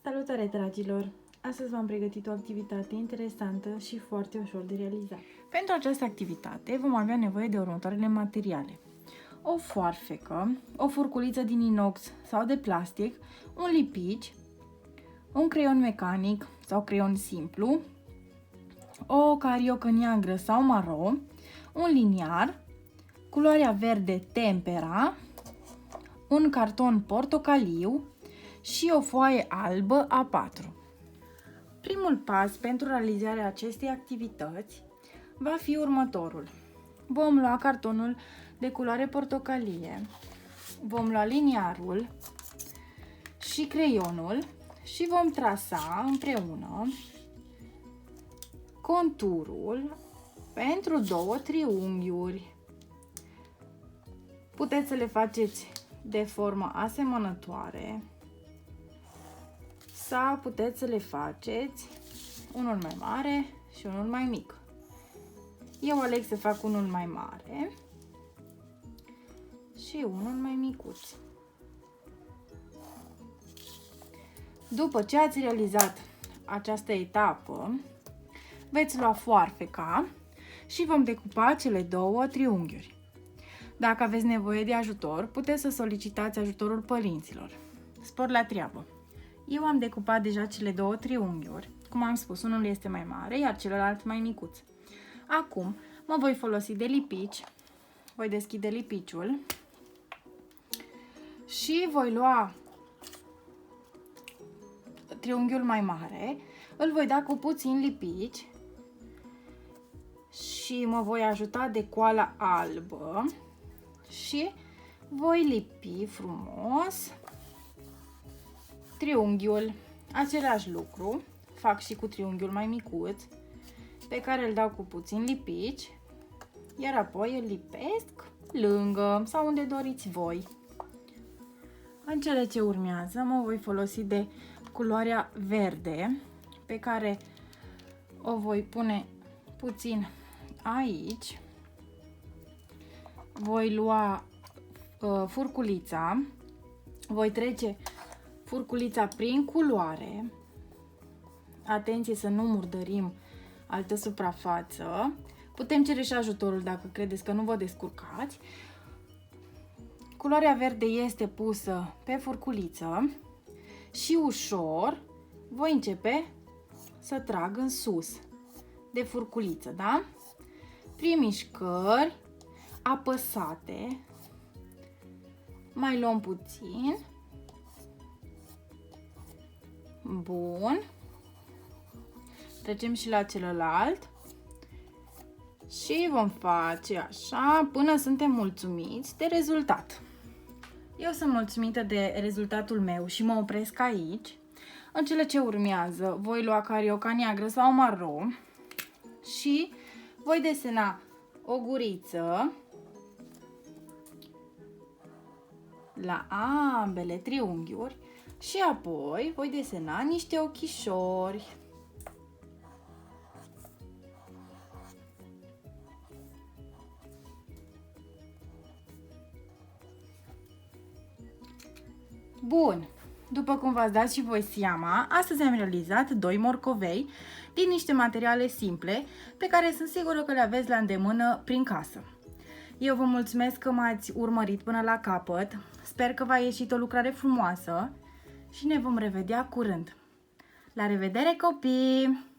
Salutare, dragilor! Astăzi v-am pregătit o activitate interesantă și foarte ușor de realizat. Pentru această activitate vom avea nevoie de următoarele materiale: o foarfecă, o furculiță din inox sau de plastic, un lipici, un creion mecanic sau creion simplu, o cariocă neagră sau maro, un liniar, culoarea verde tempera, un carton portocaliu și o foaie albă A4. Primul pas pentru realizarea acestei activități va fi următorul. Vom lua cartonul de culoare portocalie, vom lua liniarul și creionul și vom trasa împreună conturul pentru două triunghiuri. Puteți să le faceți de formă asemănătoare sau puteți să le faceți unul mai mare și unul mai mic. Eu aleg să fac unul mai mare și unul mai micuț. După ce ați realizat această etapă, veți lua foarfeca și vom decupa cele două triunghiuri. Dacă aveți nevoie de ajutor, puteți să solicitați ajutorul părinților. Spor la treabă! Eu am decupat deja cele două triunghiuri. Cum am spus, unul este mai mare, iar celălalt mai micuț. Acum mă voi folosi de lipici. Voi deschide lipiciul și voi lua triunghiul mai mare, îl voi da cu puțin lipici și mă voi ajuta de coala albă și voi lipi frumos triunghiul. Același lucru fac și cu triunghiul mai micuț, pe care îl dau cu puțin lipici, iar apoi îl lipesc lângă sau unde doriți voi. În cele ce urmează mă voi folosi de culoarea verde, pe care o voi pune puțin aici. Voi lua furculița, voi trece furculița prin culoare. Atenție să nu murdărim altă suprafață. Putem cere și ajutorul dacă credeți că nu vă descurcați. Culoarea verde este pusă pe furculiță și ușor voi începe să trag în sus de furculiță, da? Prin mișcări apăsate. Mai luăm puțin. Bun. Trecem și la celălalt. Și vom face așa până suntem mulțumiți de rezultat. Eu sunt mulțumită de rezultatul meu și mă opresc aici. În cele ce urmează voi lua carioca neagră sau maro și voi desena o guriță la ambele triunghiuri și apoi voi desena niște ochișori. Bun, după cum v-ați dat și voi seama, astăzi am realizat 2 morcovei din niște materiale simple pe care sunt sigură că le aveți la îndemână prin casă. Eu vă mulțumesc că m-ați urmărit până la capăt, sper că v-a ieșit o lucrare frumoasă și ne vom revedea curând. La revedere, copii!